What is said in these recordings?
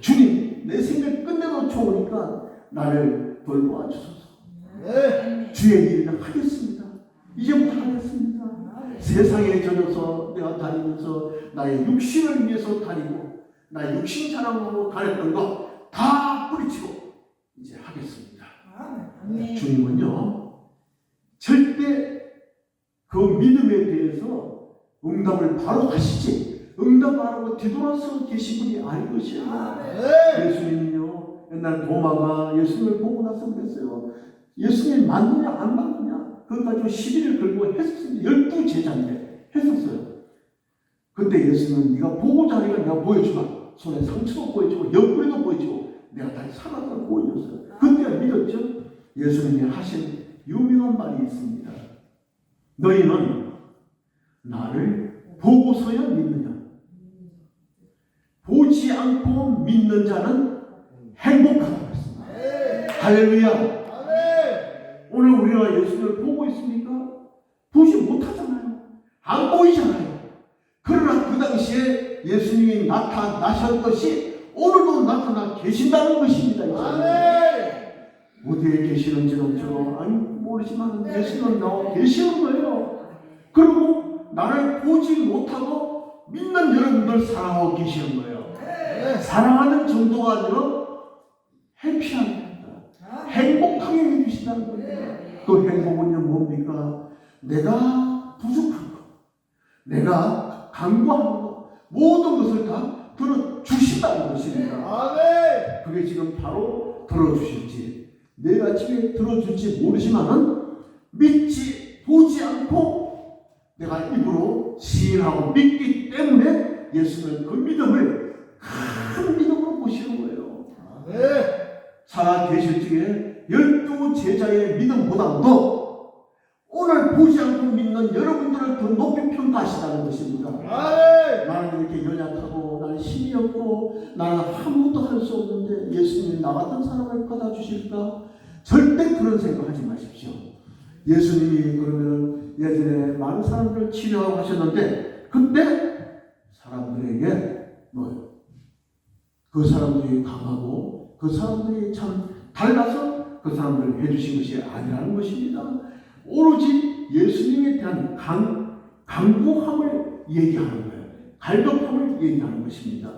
주님, 내 생을 끝내도 좋으니까 나를 돌보아 주소서. 주의 일을 하겠습니다. 이제부터 하겠습니다. 세상에 젖어서 내가 다니면서 나의 육신을 위해서 다니고 나의 육신 자랑하고 가렸던 거 다 뿌리치고 이제 하겠습니다. 주님은요, 절대 그 믿음에 대해서 응답을 바로 하시지, 응답 안 하고 뒤돌아서 계신 분이 아닌 것이에요. 예수님은요, 옛날 도마가 예수님을 보고 나서 그랬어요. 예수님 맞느냐 안 맞느냐 그것 가지고 시비를 걸고 했었습니다. 12제자인데 했었어요. 그때 예수님은 네가 보고자 하니까 내가 보여주마. 손에 상처도 보여주고 옆구리도 보여주고 내가 다시 살아서 보여줬어요. 그때 믿었죠. 예수님이 하신 유명한 말이 있습니다. 너희는 나를 보고서야 믿느냐? 보지 않고 믿는 자는 행복하다고 했습니다. 할렐루야. 오늘 우리가 예수님을 보고 있습니까? 보지 못하잖아요. 안 보이잖아요. 그러나 그 당시에 예수님이 나타나셨듯이 오늘도 나타나 계신다는 것입니다. 어디에 계시는지는 저 모르지만 예수님은 나와 계시는 거예요. 그리고 나를 보지 못하고 믿는 여러분들 사랑하고 계시는 거예요. 사랑하는 정도가 아니라 해피합니다. 행복하게 해주신다는 거예요. 그 행복은요 뭡니까? 내가 부족한 것, 내가 간구하는 것, 모든 것을 다 들어주신다는 것입니다. 그게 지금 바로 들어주실지 내일 아침에 들어줄지 모르지만은 믿지 보지 않고 내가 입으로 시인하고 믿기 때문에 예수는 그 믿음을 큰 믿음으로 보시는 거예요. 살아 계실 적에 12제자의 믿음보다도 오늘 보지 않고 믿는 여러분들을 더 높이 평가하시다는 것입니다. 나는 이렇게 연약하고 나는 힘이 없고 나는 아무것도 할 수 없는데 예수님이 나 같은 사람을 받아주실까? 절대 그런 생각하지 마십시오. 예수님이 그러면 예전에 많은 사람들을 치료하고 하셨는데 그때 사람들에게 그 사람들이 강하고 그 사람들이 참 달라서 그 사람들을 해주신 것이 아니라는 것입니다. 오로지 예수님에 대한 강구함을 얘기하는 거예요. 갈급함을 얘기하는 것입니다.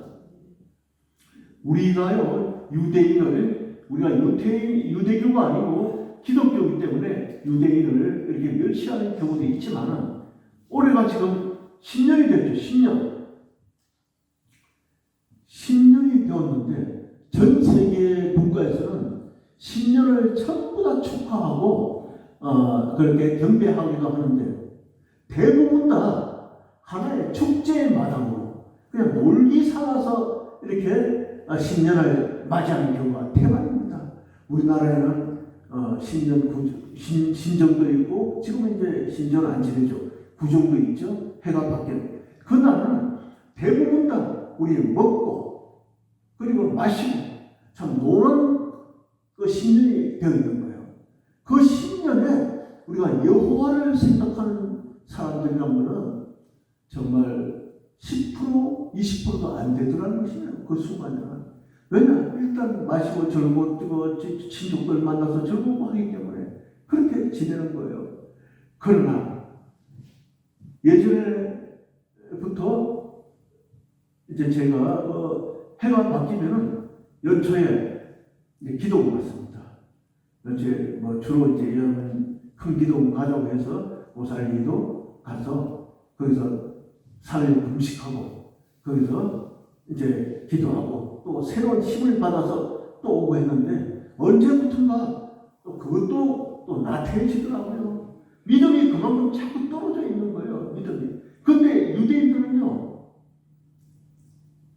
우리가요, 우리가 유대교가 아니고 기독교이기 때문에 유대인을 이렇게 멸시하는 경우도 있지만 올해가 지금 10년이 됐죠. 10년이 되었는데 전 세계 국가에서는 10년을 전부 다 축하하고 그렇게 경배하기도 하는데 대부분 다 하나의 축제의 마당으로 그냥 놀기 삼아서 이렇게 10년을 맞이하는 경우가 대만입니다. 우리나라에는 신정도 있고 지금은 이제 신정은 안 지내죠. 구정도 있죠. 해가 바뀌는. 그날은 대부분 다 우리 먹고 그리고 마시고 참 노는 그 10년이 되어 있는 거예요. 그 10년에 우리가 여호와를 생각하는 사람들이라면 정말 10% 20%도 안 되더라는 것이에요. 그 순간에는. 왜냐? 일단 마시고 즐거워 친족들 만나서 즐거워하기 때문에 그렇게 지내는 거예요. 그러나 예전에부터 이제 제가 해가 바뀌면은 연초에 기도를 받습니다. 연초에 주로 이제 이런 큰 기도를 가자고 해서 오살기도 가서 거기서 3일 금식하고 거기서 이제 기도하고 또 새로운 힘을 받아서 또 오고 했는데 언제부턴가 또 그것도 또 나태해지더라고요. 믿음이 그만큼 자꾸 떨어져 있는 거예요. 믿음이. 근데 유대인들은요,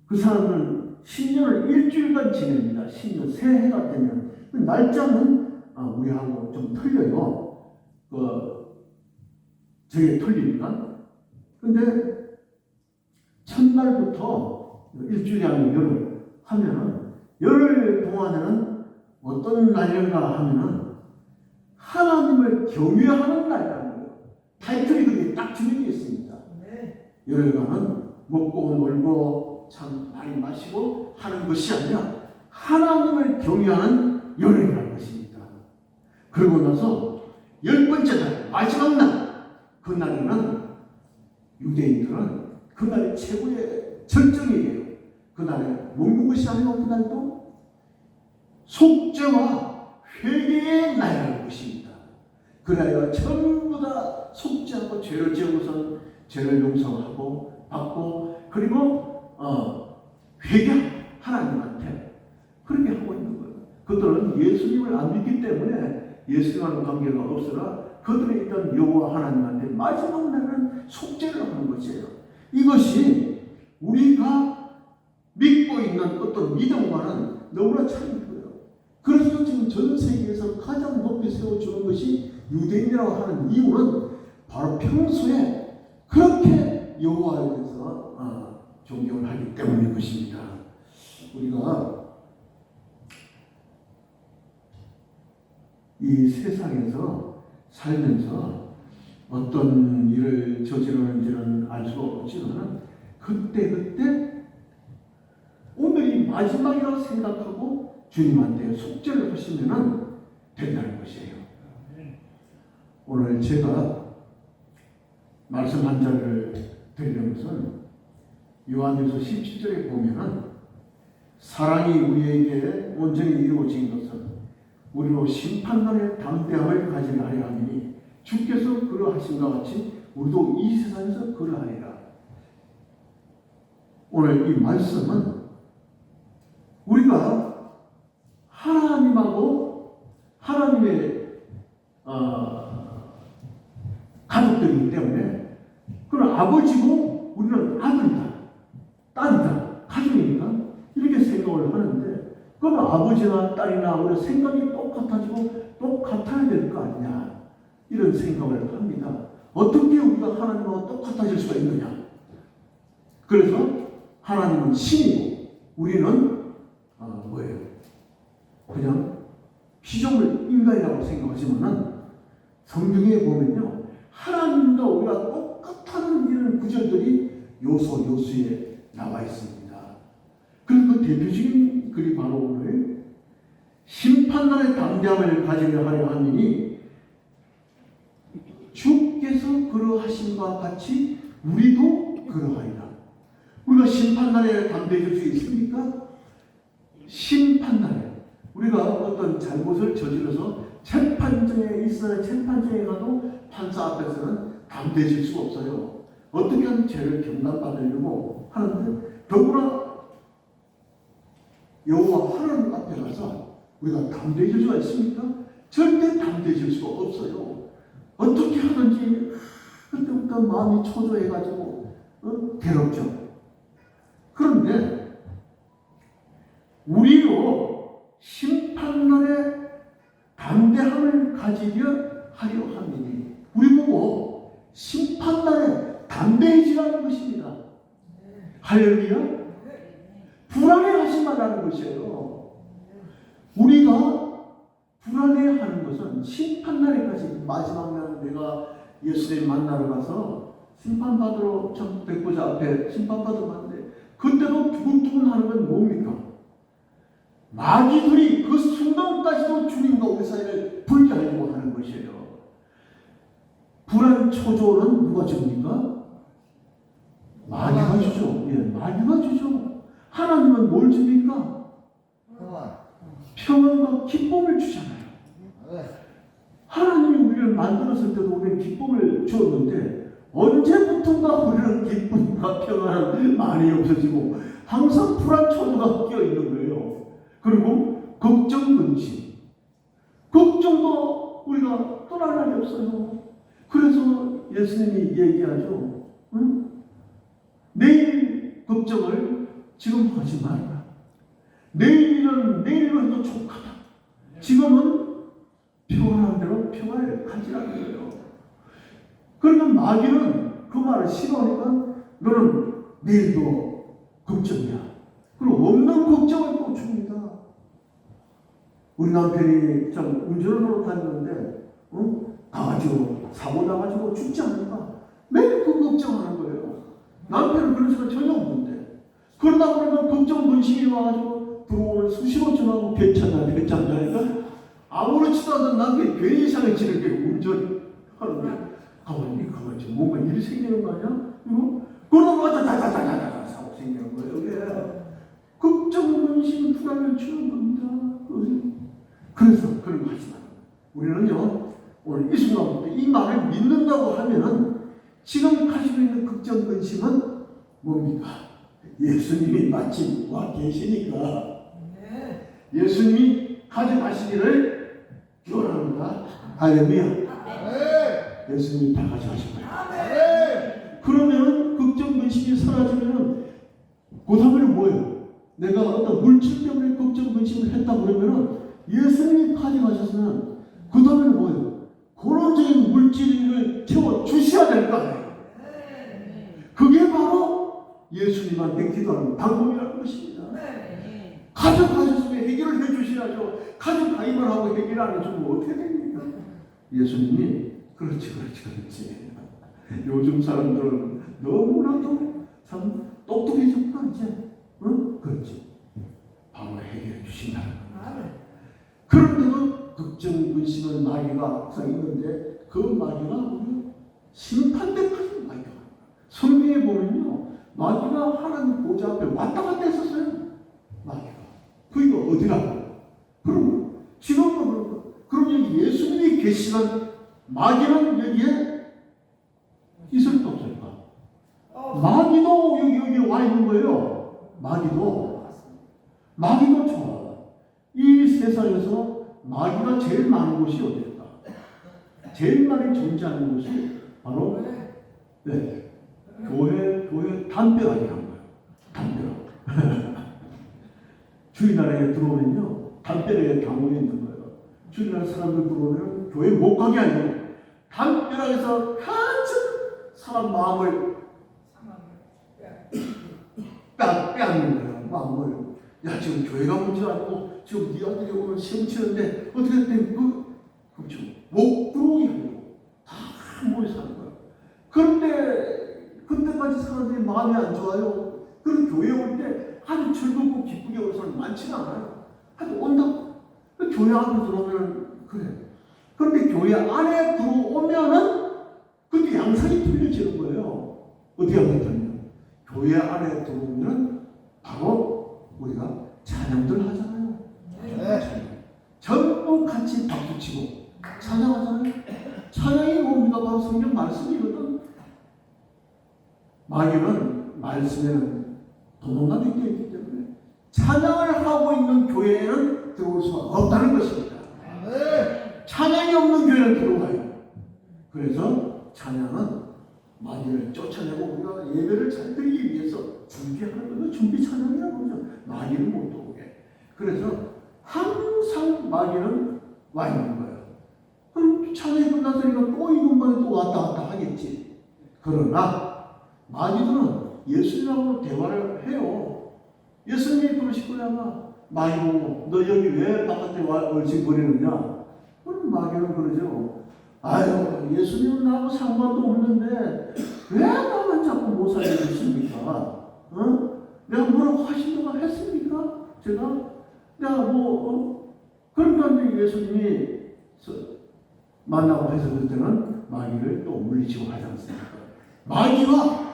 그 사람은 10년을 일주일간 지냅니다. 10년 새해가 되면 날짜는 우리하고 좀 틀려요. 저게 틀리니까. 근데 첫날부터 일주일이 아니고 열흘 하면은 열흘 동안에는 어떤 날인가 하면은 하나님을 경외하는 날이라는 거예요. 타이틀이 그렇게 딱 정해져 있습니다. 열흘간은 먹고 놀고 참 많이 마시고 하는 것이 아니라 하나님을 경외하는 여름이라는 것입니다. 그러고 나서 10번째 날, 마지막 날, 그날에는 유대인들은 그날이 최고의 절정이에요. 그날에 먹는 것이 아니라 그날도 속죄와 회개의 날이라는 것입니다. 그날에 전부 다 속죄하고 죄를 지어서 죄를 용서하고 받고 그리고 회개 하나님한테 그렇게 하고 있는 거예요. 그들은 예수님을 안 믿기 때문에 예수님과는 관계가 없으나 그들이 있던 여호와 하나님한테 마지막 날은 속죄를 하는 것이에요. 이것이 우리가 믿고 있는 어떤 믿음과는 너무나 차이인 거예요. 그래서 지금 전 세계에서 가장 높이 세워주는 것이 유대인이라고 하는 이유는 바로 평소에 그렇게 여호와에 대해서 존경을 하기 때문인 것입니다. 우리가 이 세상에서 살면서 어떤 일을 저지르는지는 알 수가 없지만 그때 오늘이 마지막이라고 생각하고 주님한테 속죄를 하시면 된다는 것이에요. 오늘 제가 말씀 한 자를 드리는 것은 요한일서 17절에 보면은 사랑이 우리에게 온전히 이루어진 것은 우리로 심판날의 담대함을 가지려 하려 하니 주께서 그러하신과 같이 우리도 이 세상에서 그러하리라. 오늘 이 말씀은 우리가 하나님하고 하나님의 가족들이기 때문에 그런 아버지고 우리는 아들이다, 딸이다, 가족이니까 이렇게 생각을 하는데 그럼 아버지나 딸이나 우리 생각이 똑같아지고 똑같아야 될 거 아니냐 이런 생각을 합니다. 어떻게 우리가 하나님하고 똑같아질 수가 있느냐. 그래서 하나님은 신이고 우리는 뭐예요? 그냥 피조물 인간이라고 생각하지만은 성경에 보면요 하나님과 우리가 똑같다는 이런 구절들이 요소에 나와 있습니다. 그리고 그 대표적인 글이 바로 오늘 심판날의 담대함을 가지려 하려 하니 주께서 그러하심과 같이 우리도 그러하리라. 우리가 심판날에 담대해질 수 있습니까? 심판날에 우리가 어떤 잘못을 저질러서 재판정에 있어야 재판정에 가도 판사 앞에서는 담대해질 수가 없어요. 어떻게 하면 죄를 경감받으려고 하는데 더불어 여호와 하나님 앞에 가서 우리가 담대해질 수가 있습니까? 절대 담대해질 수가 없어요. 어떻게 하든지 그때부터 마음이 초조해가지고 괴롭죠. 그런데 우리로 심판날에 담대함을 가지려 하려 함이니 우리 보고 심판날에 담대해지라는 것입니다. 할렐루야. 불안해하지 말라는 것이에요. 우리가 불안해하는 것은 심판날에까지 마지막 날 내가 예수님 만나러 가서 심판받으러 백보자 앞에 심판받으러 가는데 그때도 두근두근하는 건 뭡니까? 마귀들이 그 순간까지도 주님과 우리 사이를 분리하려고 하는 것이에요. 불안 초조는 누가 줍니까? 마귀가 주죠. 예, 마귀가 주죠. 하나님은 뭘 줍니까? 평안과 기쁨을 주잖아요. 하나님이 우리를 만들었을 때도 우리는 기쁨을 주었는데 언제부턴가 우리는 기쁨과 평안은 많이 없어지고 항상 불안 초조가 끼어 있는 거예요. 그리고 걱정 근심, 걱정도 우리가 떠날 날이 없어요. 그래서 예수님이 얘기하죠. 응? 내일 걱정을 지금 하지 말라. 내일은 내일로 해도 족하다. 지금은 평안한 대로 평안을 가지라는 거예요. 그러면 마귀는 그 말을 싫어하니까 너는 내일도 걱정이야. 그리고 없는 걱정을 또 줍니다. 우리 남편이 참 운전을 하러 다녔는데 가가지고 사고 나가지고 죽지 않을까 매일 그 걱정하는 거예요. 남편은 그런 생각 전혀 없는데 그러다 보니까 걱정 근심이 와가지고 들어오면 수시로 전화하고 괜찮나니까 아무렇지도 않은 나한테 괜히 이상해지는 게 운전하는데 가만 지금 뭔가 일이 생기는 거 아니야? 그러면 다다다다다다 사고 생기는 거예요. 이게 걱정 근심 불안을 주는 겁니다. 그래서 그런 거 하지 마라. 우리는요 오늘 이 순간부터 이 말을 믿는다고 하면은 지금 가지고 있는 걱정 근심은 뭡니까? 예수님이 마침 와 계시니까 예수님이 가져가시기를 기원합니다. 할렐루야. 예수님이 다 가져가실 거예요. 그러면 걱정 근심이 사라지면은 그 다음에는 뭐예요? 내가 어떤 물질 때문에 걱정 근심을 했다 그러면은 예수님이 가져가셨으면 그 다음에는 뭐예요? 근원적인 물질을 채워 주셔야 될 거 아니에요. 그게 바로 예수님한테 기도하는 방법이라는 것입니다. 가져가셨으면 해결을 해주셔야죠. 가져가기만 하고 해결 안 해주면 어떻게 됩니까? 예수님이 그렇지. 요즘 사람들은 너무나도 참 똑똑해졌구나 이제. 응? 그렇지. 바로 해결해 주신다는 겁니다. 그런데도 걱정 근심은 마귀가 항상 있는데 그 마귀가 우리 심판대까지 마귀가 성경에 보면요 마귀가 하나님 보좌 앞에 왔다 갔다 했었어요. 마귀가 그이가 어디라고? 그럼 지금은 그럼 여기 예수님이 계시면 마귀는 여기에 있을까 없을까? 마귀도 여기 와 있는 거예요. 마귀도 좋아. 이 세상에서 마귀가 제일 많은 곳이 어디일까? 제일 많이 존재하는 곳이 바로 교회 담벼락이라는 거예요. 담벼락. 주일날에 들어오면요 담벼락에 당원이 있는 거예요. 주일날 사람들 들어오면 교회 못 가게 아니에요. 담벼락에서 한참 사람 마음을 빼앗는 거예요. 마음을. 야 지금 교회 가면 줄 알고 지금 네 아들이 오늘 시험 치는데 어떻게 됐대? 그렇죠. 못 들어오게 하려고 다 모여 사는 거예요. 그런데 그때까지 사람들이 마음이 안 좋아요. 그런 교회 올 때 아주 즐겁고 기쁘게 오는 사람 많지는 않아요. 아주 온다고. 교회 안에 들어오면 그래. 그런데 교회 안에 들어오면은 그때 양상이 틀려지는 거예요. 어떻게 하면 교회 안에 들어오면 바로 우리가 찬양들 하잖아요. 전부 같이 박수치고 찬양하잖아요. 찬양이 뭡니까? 바로 성경 말씀이거든. 마귀는 말씀에는 도둑놈이 껴있기 때문에 찬양을 하고 있는 교회에는 들어올 수가 없다는 것입니다. 찬양이 없는 교회는 들어와요. 그래서 찬양은 마귀를 쫓아내고 우리가 예배를 잘 드리기 위해서 준비하는 거예요. 준비 찬양이라고 그러죠. 마귀를 못 들어오게. 그래서 항상 마귀는 와 있는 거예요. 그럼 찬양이 끝났으니까 또 이것만에 또 왔다 갔다 하겠지. 그러나 마귀들은 예수님하고 대화를 해요. 예수님이 그러실 거야 아마. 마귀고 너 여기 왜 바깥에 얼씬거리느냐. 그럼 마귀는 그러죠. 아유 예수님은 나하고 상관도 없는데 왜 나만 자꾸 못 살려주십니까? 내가 뭐라고 하신다고 했습니까? 제가 그러니까 이제 예수님이 만나고 해서 그럴 때는 마귀를 또 물리치고 하지 않습니까? 마귀와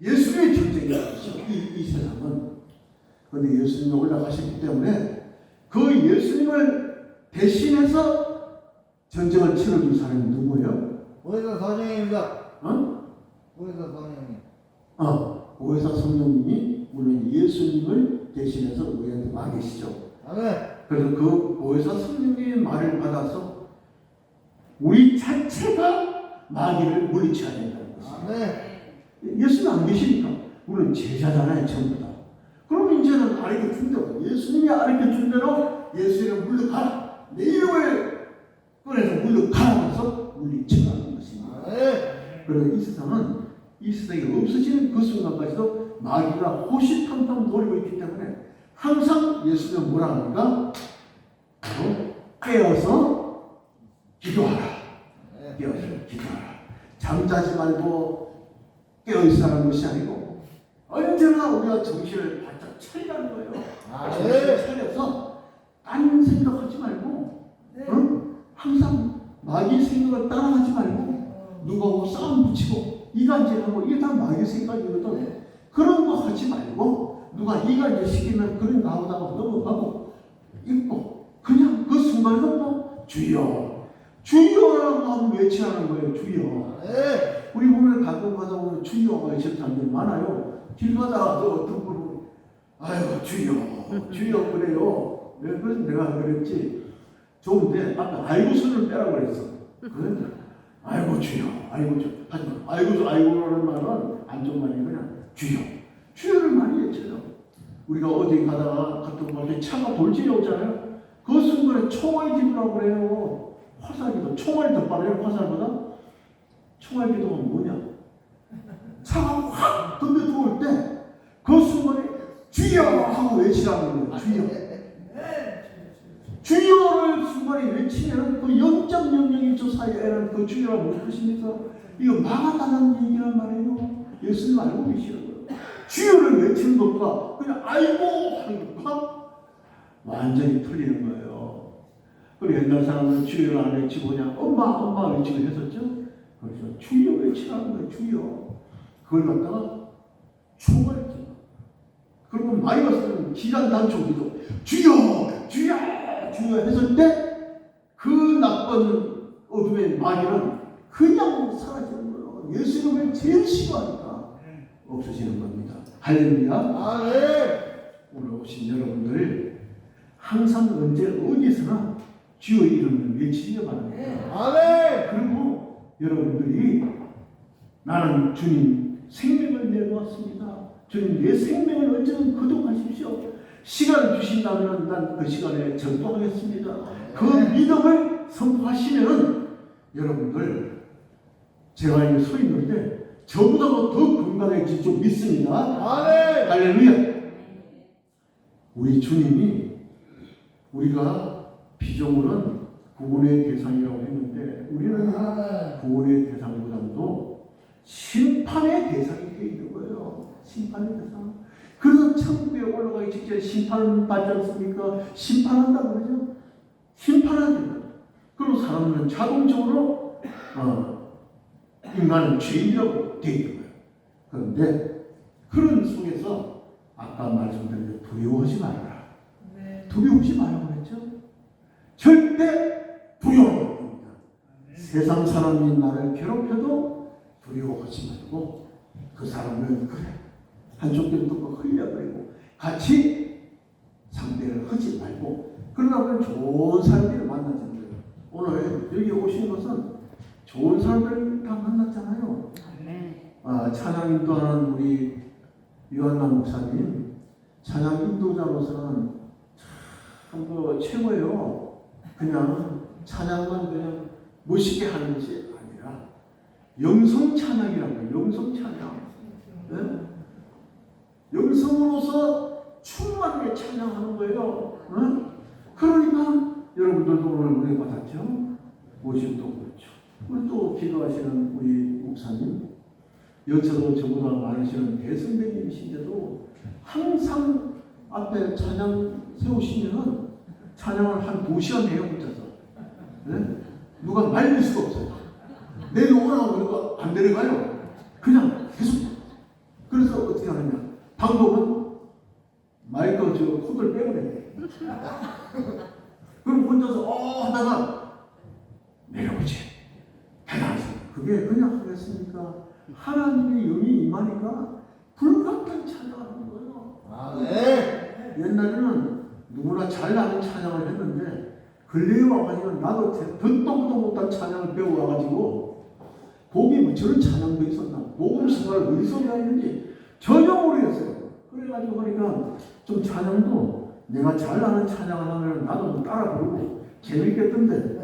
예수님의 전쟁이에요. 이 세상은. 그런데 예수님이 올라가셨기 때문에 그 예수님을 대신해서 전쟁을 치러준 사람이 누구예요? 오해사 성령입니다. 오해사 성령님. 오해사 성령님이 물론 예수님을 대신해서 우리한테 와 계시죠. 아멘. 그래서 그 오해사 성령님의 말을 받아서 우리 자체가 마귀를 물리쳐야 된다는 것입니다. 아멘. 예수님 안 계시니까 우리는 제자잖아요. 전부 다. 그럼 이제는 가르쳐준 대로 예수님이 가르쳐준 대로 예수님을 물러가라. 내 이름을 꺼내서 물러가라 해서 물리쳐가는 것입니다. 그래서 이 세상이 없어지는 그 순간까지도 마귀가 호시탐탐 노리고 있기 때문에 항상 예수님은 뭐라 합니까? 바로 깨어서 기도하라. 깨어서 기도하라. 잠자지 말고 깨어있으라는 것이 아니고 언제나 우리가 우리가 정신을 바짝 차리라는 거예요. 아, 정신을 네. 차려서 딴 생각하지 말고, 응? 항상 마귀 생각을 따라하지 말고 누구하고 싸움 붙이고 이간질하고 이게 다 마귀 생각이거든. 그런 거 하지 말고 누가 이간질 시키면 그런 나오다가 넘어가고 있고 그냥 그 순간부터 주여 주여라고 하면 외치라는 거예요. 주여. 네. 우리 보면 가끔 가다 보면 주여가 외치는 사람들 많아요. 길 가다가도 어떤 분은 아이고 주여 그래요. 왜 그래서 내가 그랬지. 좋은데 아까 아이고서를 빼라고 그랬어. 그런데 아이고 주여 하지만 아이고라는 말은 안 좋은 말이 그냥 주여를 많이 외쳐요. 우리가 어디 가다가 같은 곳에 차가 돌진이 오잖아요. 그 순간에 총알 기도라고 그래요. 화살기도 총알이 더 빠르요 화살보다. 총알 기도가 뭐냐? 차가 확 덤벼 들어올 때 그 순간에 주여 하고 외치라는 거예요. 주여를 순간에 외치면 그 0.001초 사이에는 그 주여가 무슨 뜻입니까? 이거 망하다는 얘기란 말이에요. 예수님 알고 계시는 거예요. 주여를 외치는 것과 그냥 아이고 하는 것과 완전히 틀리는 거예요. 그리고 옛날 사람은 주여를 안 외치고 그냥 엄마 외치고 했었죠. 그래서 주여 외치라는 거예요. 주여. 그걸 갖다가 총알기. 그리고 많이 봤을 때는 기란 단총기도 주여 했을 때 그 나쁜 어둠의 마귀는 그냥 사라지는 거예요. 예수님을 제일 싫어하니까 없어지는 겁니다. 할렐루야. 아, 네. 오늘 오신 여러분들 항상 언제 어디서나 주의 이름을 외치려 바랍니다. 아멘. 그리고 여러분들이 나는 주님 생명을 내놓았습니다. 주님 내 생명을 언제든 거둬가십시오. 시간을 주신다면 난 그 시간에 전도하겠습니다. 그 믿음을 선포하시면 여러분들 제가 여기 서 있는데 저보다도 더 건강해질 줄 믿습니다. 아멘. 할렐루야. 우리 주님이 우리가 피조물은 구원의 대상이라고 했는데 우리는 구원의 대상보다도 심판의 대상이 되어 있는 거예요. 심판의 대상. 그래서 천국에 올라가기 직전에 심판을 받지 않습니까? 심판한다고 그러죠. 심판한다. 그리고 사람은 자동적으로 인간은 죄인이라고 되어 있는 거예요. 그런데 그런 속에서 아까 말씀드린 대로 두려워하지 말아라. 두려워하지 말라고 그랬죠. 절대 두려워하지 말입니다. 세상 사람이 나를 괴롭혀도 두려워하지 말고 그 사람은 그래 한쪽 귀로 듣고 흘려버리고 같이 상대를 하지 말고 그러다 좋은 사람들을 만나자는 거예요. 오늘 여기 오신 것은 좋은 사람들을 다 만났잖아요. 찬양 인도하는 우리 유한남 목사님 찬양 인도자로서는 참 최고예요. 그냥 찬양만 그냥 멋있게 하는 것이 아니라 영성 찬양이라고 해요. 영성 찬양. 네? 영성으로서 충만하게 찬양하는 거예요. 네? 그러니까 여러분들도 오늘 은혜 받았죠? 오심도 그렇죠. 우리 또 기도하시는 우리 목사님 연차도 저보다 많으시는 대선배님이신데도 항상 앞에 찬양 세우시면은 찬양을 한 2시간 해요, 혼자서. 네? 누가 말릴 수가 없어요. 내려오라고 그러니까 안 내려가요. 그냥 계속. 그래서 어떻게 하느냐. 방법은 마이크 코드를 빼버려요. 그럼 혼자서 하다가 내려오지. 대단하십니다. 그게 그냥 하겠습니까? 하나님의 영이 임하니까 불같은 찬양하는 거예요. 아, 네. 옛날에는 누구나 잘 나는 찬양을 했는데 근래에 와가지고 나도 듣도 못한 찬양을 배워와가지고 복이 뭐 저런 찬양도 있었나 복음 생활을 어디서 배웠는지 전혀 모르겠어요. 그래가지고 그러니까 좀 찬양도 내가 잘 나는 찬양을 하면 나도 좀 따라 부르고 재밌겠던데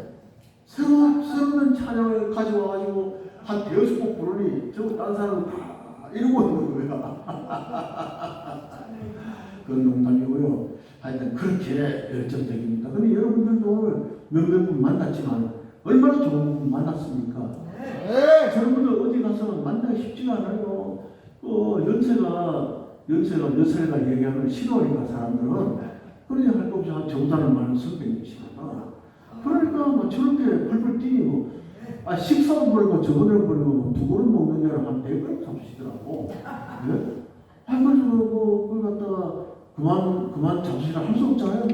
새로운 찬양을 가져와가지고 한 대여섯 곡 부르니 저거 딴 사람은 다 이러고 있는 거야. 그건 농담이고요. 하여튼 그렇게 열정적입니다. 근데 여러분들도 오늘 몇몇 분 만났지만 얼마나 좋은 분 만났습니까? 네. 여러분들 어디 가서 만나기 쉽지가 않아요. 연세가 연세가 몇 살이가 얘기하는 걸 싫어하니까 사람들은 그러니 할 거 없이 저보다는 많은 선배님이시구나. 그러니까 뭐 저렇게 팔팔 뛰고 식사도 버리고 저번에 버리고 두 그릇 먹는 게 아니라 한 4그릇 잡수시더라고. 예? 그래서 그걸 갖다가 그만 잡수시라 할 수 없잖아요.